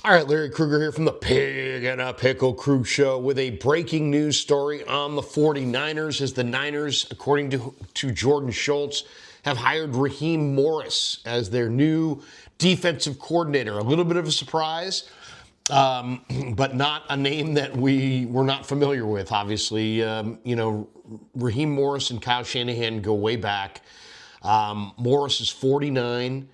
All right, Larry Krueger here from the Pig and a Pickle Crew Show with a breaking news story on the 49ers as the Niners, according to Jordan Schultz, have hired Raheem Morris as their new defensive coordinator. A little bit of a surprise, but not a name that we were not familiar with, obviously. Raheem Morris and Kyle Shanahan go way back. Morris is 49.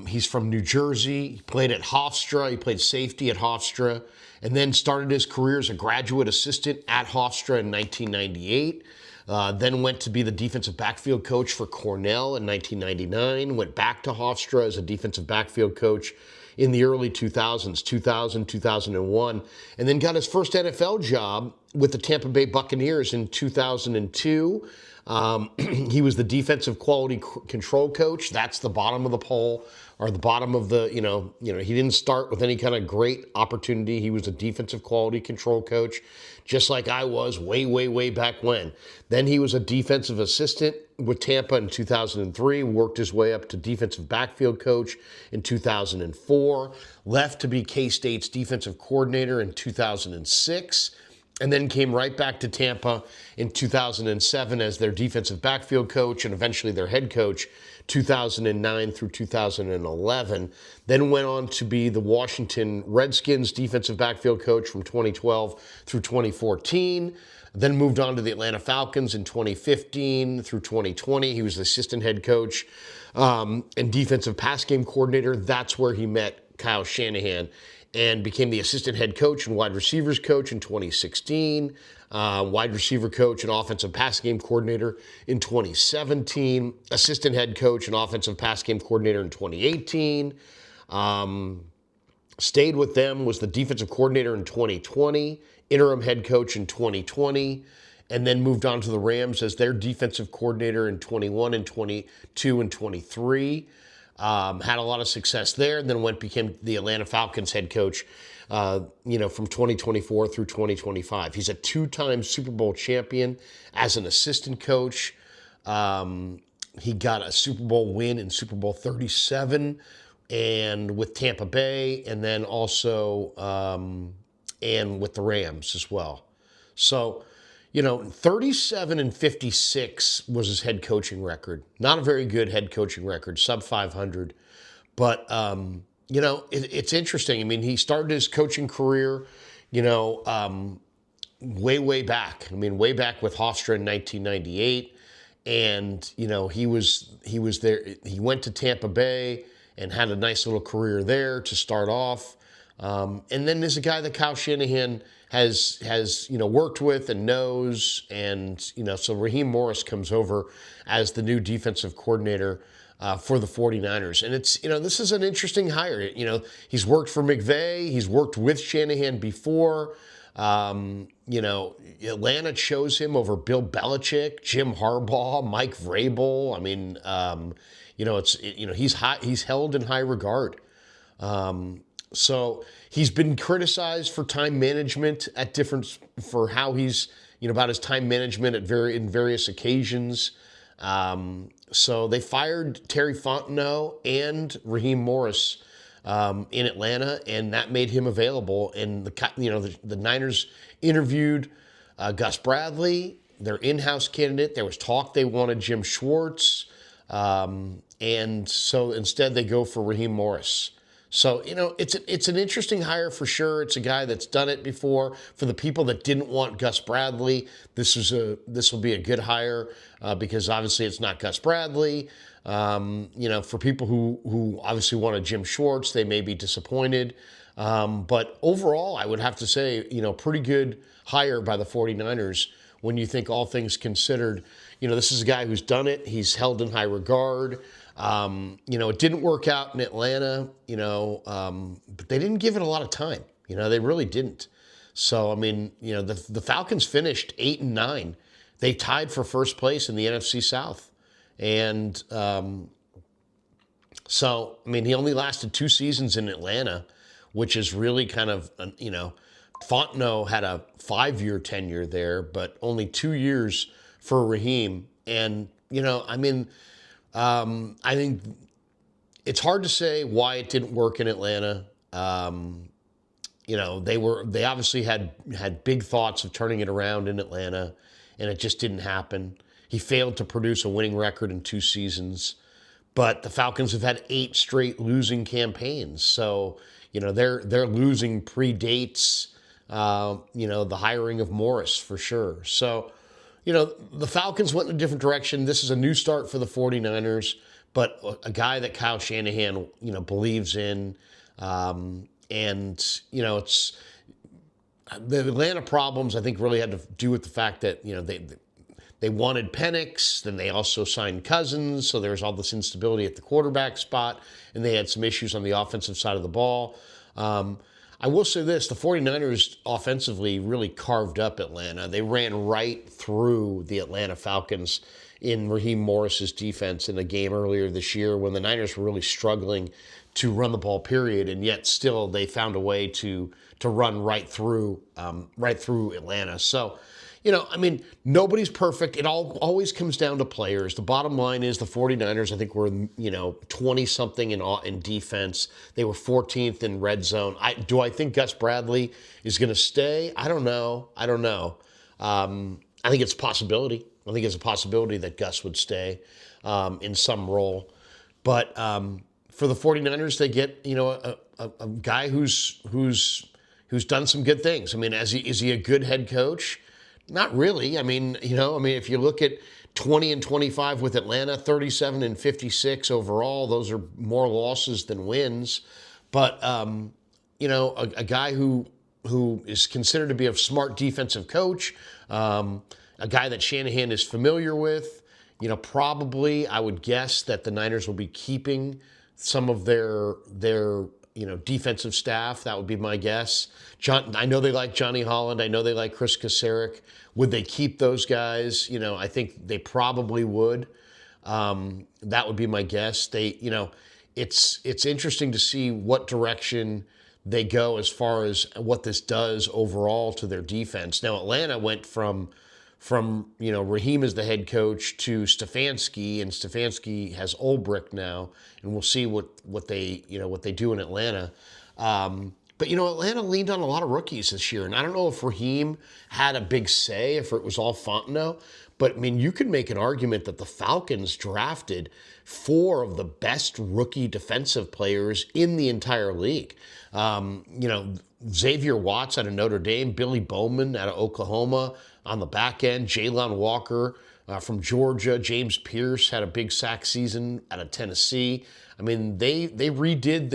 He's from New Jersey. He played at Hofstra. He played safety at Hofstra and then started his career as a graduate assistant at Hofstra in 1998. Then went to be the defensive backfield coach for Cornell in 1999. Went back to Hofstra as a defensive backfield coach in the early 2000s, 2000, 2001, and then got his first NFL job with the Tampa Bay Buccaneers in 2002. He was the defensive quality control coach. That's the bottom of the poll, or the bottom of the, he didn't start with any kind of great opportunity. He was a defensive quality control coach, just like I was way, way, way back when. Then he was a defensive assistant with Tampa in 2003, worked his way up to defensive backfield coach in 2004, left to be K-State's defensive coordinator in 2006, and then came right back to Tampa in 2007 as their defensive backfield coach and eventually their head coach, 2009 through 2011. Then went on to be the Washington Redskins defensive backfield coach from 2012 through 2014. Then moved on to the Atlanta Falcons in 2015 through 2020. He was the assistant head coach and defensive pass game coordinator. That's where he met Kyle Shanahan and became the assistant head coach and wide receivers coach in 2016, wide receiver coach and offensive pass game coordinator in 2017, assistant head coach and offensive pass game coordinator in 2018. Stayed with them, was the defensive coordinator in 2020, interim head coach in 2020, and then moved on to the Rams as their defensive coordinator in 21 and 22 and 23. Had a lot of success there, and then became the Atlanta Falcons head coach, from 2024 through 2025. He's a two-time Super Bowl champion as an assistant coach. He got a Super Bowl win in Super Bowl 37 and with Tampa Bay, and then also and with the Rams as well. So, 37 and 56 was his head coaching record. Not a very good head coaching record, sub 500. But, it's interesting. I mean, he started his coaching career, way, way back. I mean, way back with Hofstra in 1998. And, he was there. He went to Tampa Bay and had a nice little career there to start off. And then there's a guy that Kyle Shanahan has worked with and knows, and so Raheem Morris comes over as the new defensive coordinator for the 49ers, and it's this is an interesting hire. He's worked for McVay, he's worked with Shanahan before. Atlanta chose him over Bill Belichick, Jim Harbaugh, Mike Vrabel. I mean, he's held in high regard. So he's been criticized for time management for how he's, about his time management in various occasions. So they fired Terry Fontenot and Raheem Morris in Atlanta, and that made him available. And the Niners interviewed Gus Bradley, their in-house candidate. There was talk they wanted Jim Schwartz, and so instead they go for Raheem Morris. So, it's an interesting hire for sure. It's a guy that's done it before. For the people that didn't want Gus Bradley, this will be a good hire because obviously it's not Gus Bradley. For people who obviously wanted Jim Schwartz, they may be disappointed. But overall, I would have to say, pretty good hire by the 49ers when you think all things considered. This is a guy who's done it. He's held in high regard. It didn't work out in Atlanta, but they didn't give it a lot of time. They really didn't. So, I mean, the Falcons finished 8-9. They tied for first place in the NFC South. And so, I mean, he only lasted 2 seasons in Atlanta, which is really kind of, Fontenot had a 5-year tenure there, but only 2 years for Raheem. And, I think it's hard to say why it didn't work in Atlanta. They obviously had big thoughts of turning it around in Atlanta, and it just didn't happen. He failed to produce a winning record in 2 seasons, but the Falcons have had 8 straight losing campaigns. So their losing predates the hiring of Morris for sure. So the Falcons went in a different direction. This is a new start for the 49ers, but a guy that Kyle Shanahan believes in. It's the Atlanta problems, I think, really had to do with the fact that, they wanted Penix, then they also signed Cousins, so there was all this instability at the quarterback spot, and they had some issues on the offensive side of the ball. I will say this, the 49ers offensively really carved up Atlanta. They ran right through the Atlanta Falcons in Raheem Morris's defense in a game earlier this year when the Niners were really struggling to run the ball, period, and yet still they found a way to run right through Atlanta. So, nobody's perfect. It always comes down to players. The bottom line is the 49ers, I think, were 20-something in defense. They were 14th in red zone. Do I think Gus Bradley is going to stay? I don't know. I think it's a possibility. I think it's a possibility that Gus would stay in some role. But for the 49ers, they get a guy who's done some good things. I mean, is he a good head coach? Not really. If you look at 20-25 with Atlanta, 37-56 overall, those are more losses than wins. But a guy who is considered to be a smart defensive coach, a guy that Shanahan is familiar with. Probably I would guess that the Niners will be keeping some of their defensive staff. That would be my guess. I know they like Johnny Holland. I know they like Chris Kasarik. Would they keep those guys? I think they probably would. That would be my guess. It's interesting to see what direction they go as far as what this does overall to their defense. Now, Atlanta went from Raheem as the head coach to Stefanski, and Stefanski has Ulbrich now, and we'll see what they do in Atlanta. But Atlanta leaned on a lot of rookies this year, and I don't know if Raheem had a big say, if it was all Fontenot. But you could make an argument that the Falcons drafted 4 of the best rookie defensive players in the entire league. Xavier Watts out of Notre Dame, Billy Bowman out of Oklahoma on the back end, Jalen Walker from Georgia, James Pierce had a big sack season out of Tennessee. They redid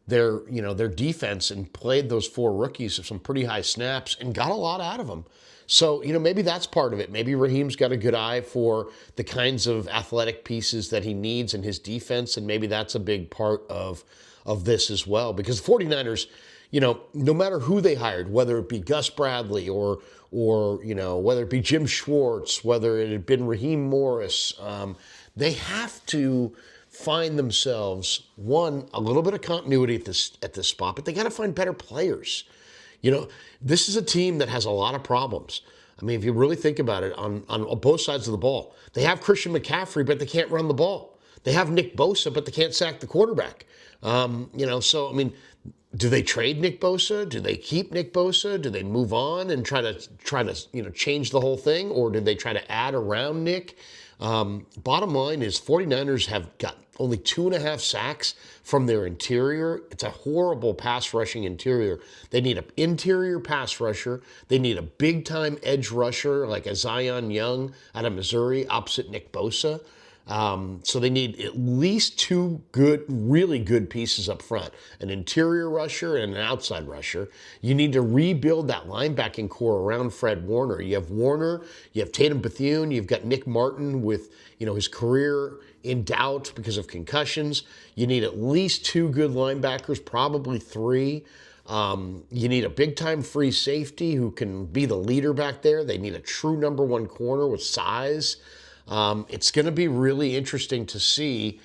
their defense and played those 4 rookies of some pretty high snaps and got a lot out of them. So, maybe that's part of it. Maybe Raheem's got a good eye for the kinds of athletic pieces that he needs in his defense, and maybe that's a big part of this as well. Because the 49ers, no matter who they hired, whether it be Gus Bradley or whether it be Jim Schwartz, whether it had been Raheem Morris, they have to find themselves, one, a little bit of continuity at this spot, but they got to find better players. This is a team that has a lot of problems. If you really think about it, on both sides of the ball, they have Christian McCaffrey, but they can't run the ball. They have Nick Bosa, but they can't sack the quarterback. Do they trade Nick Bosa? Do they keep Nick Bosa? Do they move on and try to change the whole thing, or do they try to add around Nick? Bottom line is 49ers have got only 2.5 sacks from their interior. It's a horrible pass rushing interior. They need an interior pass rusher. They need a big-time edge rusher like a Zion Young out of Missouri opposite Nick Bosa. So they need at least 2 really good pieces up front, an interior rusher and an outside rusher. You need to rebuild that linebacking core around Fred Warner. You have Warner, you have Tatum Bethune, you've got Nick Martin with, his career in doubt because of concussions. You need at least 2 good linebackers, probably 3. You need a big-time free safety who can be the leader back there. They need a true number 1 corner with size. It's going to be really interesting to see,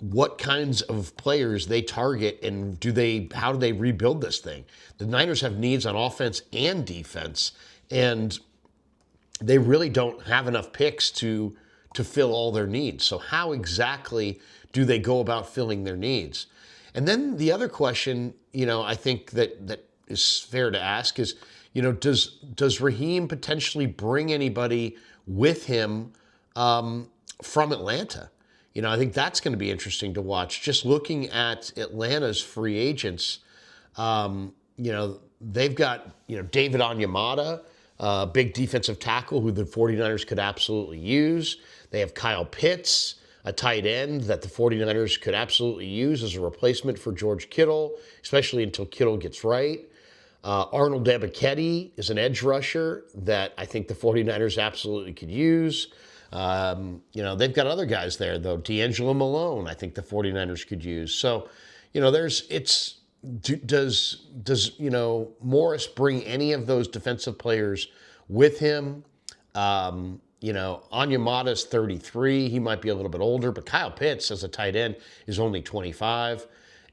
what kinds of players they target and how do they rebuild this thing? The Niners have needs on offense and defense, and they really don't have enough picks to fill all their needs. So how exactly do they go about filling their needs? And then the other question, I think that is fair to ask is, does Raheem potentially bring anybody with him from Atlanta? I think that's going to be interesting to watch. Just looking at Atlanta's free agents, they've got, David Onyemata, big defensive tackle who the 49ers could absolutely use. They have Kyle Pitts, a tight end that the 49ers could absolutely use as a replacement for George Kittle, especially until Kittle gets right. Arnold Ebiketie is an edge rusher that I think the 49ers absolutely could use. They've got other guys there, though. D'Angelo Malone, I think the 49ers could use. So, does Morris bring any of those defensive players with him? Onyemata's 33. He might be a little bit older, but Kyle Pitts as a tight end is only 25.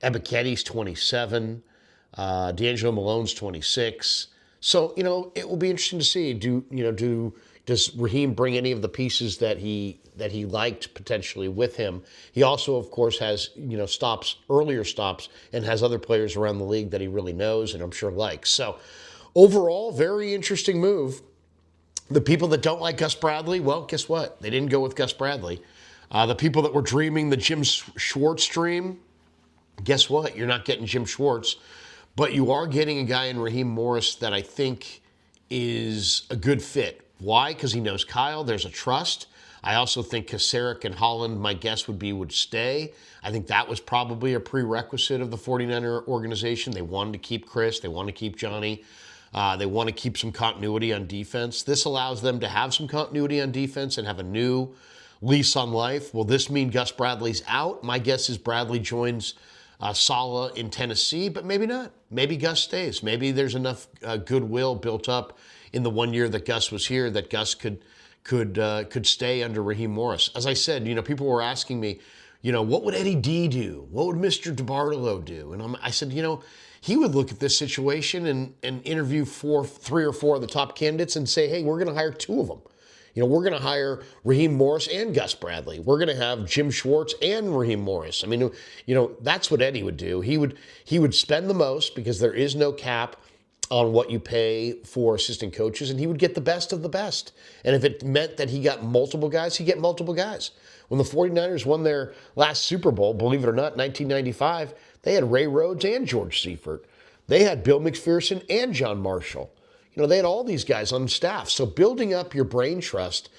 Ebiketie's 27. D'Angelo Malone's 26. So, it will be interesting to see. Does Raheem bring any of the pieces that he liked potentially with him? He also, of course, has, earlier stops, and has other players around the league that he really knows and I'm sure likes. So overall, very interesting move. The people that don't like Gus Bradley, well, guess what? They didn't go with Gus Bradley. The people that were dreaming the Jim Schwartz dream, guess what? You're not getting Jim Schwartz, but you are getting a guy in Raheem Morris that I think is a good fit. Why? Because he knows Kyle. There's a trust. I also think Kasarik and Holland, my guess would stay. I think that was probably a prerequisite of the 49er organization. They wanted to keep Chris. They wanted to keep Johnny. They want to keep some continuity on defense. This allows them to have some continuity on defense and have a new lease on life. Will this mean Gus Bradley's out? My guess is Bradley joins Saleh in Tennessee, but maybe not. Maybe Gus stays. Maybe there's enough goodwill built up in the 1 year that Gus was here that Gus could stay under Raheem Morris. As I said, people were asking me, what would Eddie D do? What would Mr. DeBartolo do? And I said, he would look at this situation and interview 3 or 4 of the top candidates and say, hey, we're going to hire 2 of them. We're going to hire Raheem Morris and Gus Bradley. We're going to have Jim Schwartz and Raheem Morris. I mean, that's what Eddie would do. He would spend the most because there is no cap on what you pay for assistant coaches, and he would get the best of the best. And if it meant that he got multiple guys, he'd get multiple guys. When the 49ers won their last Super Bowl, believe it or not, 1995, they had Ray Rhodes and George Seifert. They had Bill McPherson and John Marshall. They had all these guys on staff. So building up your brain trust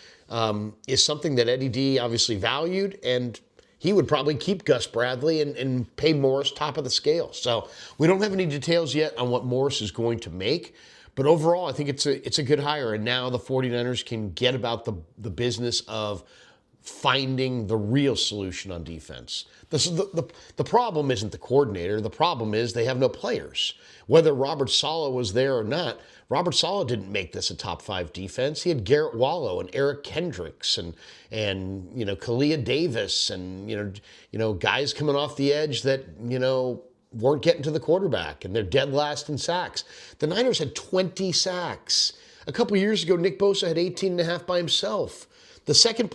is something that Eddie D obviously valued, and he would probably keep Gus Bradley and pay Morris top of the scale. So we don't have any details yet on what Morris is going to make. But overall, I think it's a good hire. And now the 49ers can get about the business of finding the real solution on defense. The problem isn't the coordinator. The problem is they have no players. Whether Robert Saleh was there or not, Robert Saleh didn't make this a top 5 defense. He had Garrett Wallow and Eric Kendricks and Kalia Davis and guys coming off the edge that weren't getting to the quarterback, and they're dead last in sacks. The Niners had 20 sacks. A couple years ago, Nick Bosa had 18.5 by himself. The second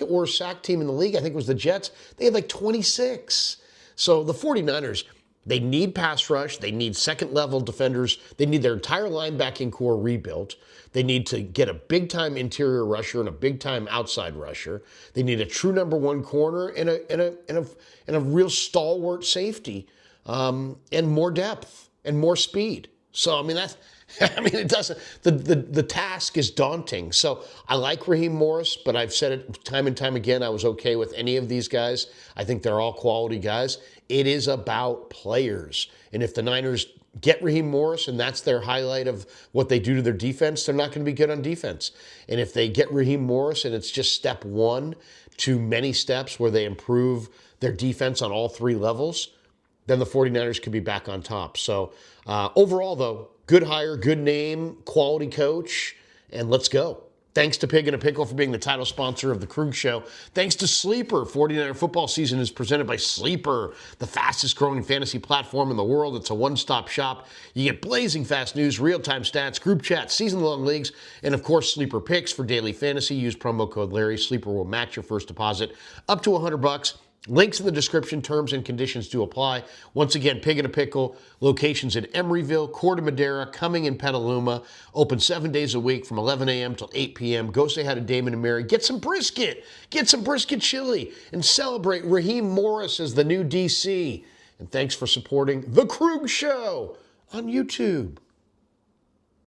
worst sack team in the league, I think, was the Jets. They had like 26. So the 49ers, they need pass rush. They need second-level defenders. They need their entire linebacking core rebuilt. They need to get a big-time interior rusher and a big-time outside rusher. They need a true number 1 corner and a real stalwart safety, and more depth and more speed. So it doesn't. The task is daunting. So I like Raheem Morris, but I've said it time and time again. I was okay with any of these guys. I think they're all quality guys. It is about players, and if the Niners get Raheem Morris and that's their highlight of what they do to their defense, they're not going to be good on defense. And if they get Raheem Morris and it's just step 1 to many steps where they improve their defense on all 3 levels, then the 49ers could be back on top. So overall, though, good hire, good name, quality coach, and let's go. Thanks to Pig and a Pickle for being the title sponsor of the Krug Show. Thanks to Sleeper. 49er football season is presented by Sleeper, the fastest growing fantasy platform in the world. It's a one-stop shop. You get blazing fast news, real-time stats, group chats, season-long leagues, and of course, Sleeper picks for daily fantasy. Use promo code Larry. Sleeper will match your first deposit up to $100. Links in the description. Terms and conditions do apply. Once again, Pig in a Pickle, locations in Emeryville, Corte Madera, Cumming, and Petaluma. Open 7 days a week from 11 a.m. till 8 p.m. Go say hi to Damon and Mary. Get some brisket. Get some brisket chili. And celebrate Raheem Morris as the new DC. And thanks for supporting The Krug Show on YouTube.